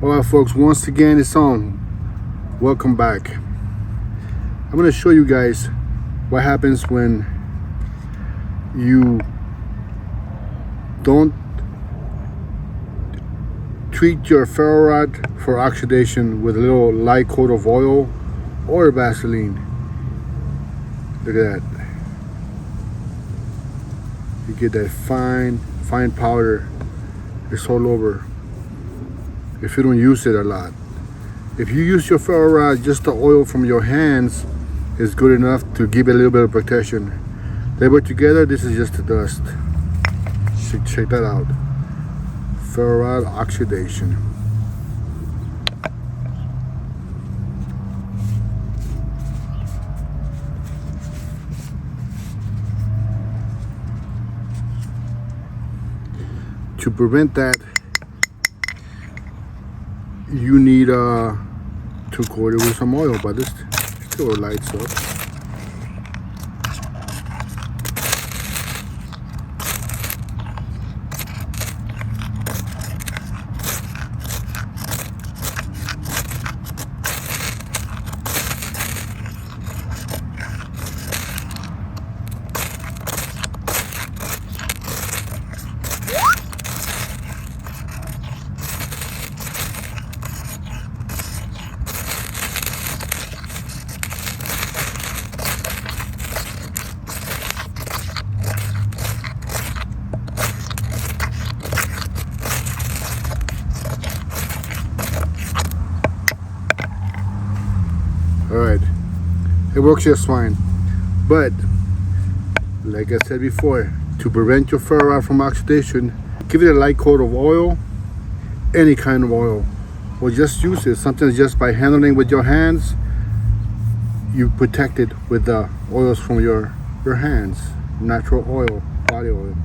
Alright folks, once again it's on. Welcome back. I'm going to show you guys what happens when you don't treat your ferro rod for oxidation with a little light coat of oil or Vaseline. Look at that. You get that fine powder. It's all over if you don't use it a lot. If you use your ferro rod, just the oil from your hands is good enough to give it a little bit of protection. They work together. This is just the dust. Check that out. Ferro rod oxidation. To prevent that, you need to coat it with some oil, but this still lights up. Alright, it works just fine, but like I said before, to prevent your ferro rod from oxidation, give it a light coat of oil, any kind of oil, or just use it. Sometimes just by handling with your hands, you protect it with the oils from your hands, natural oil, body oil.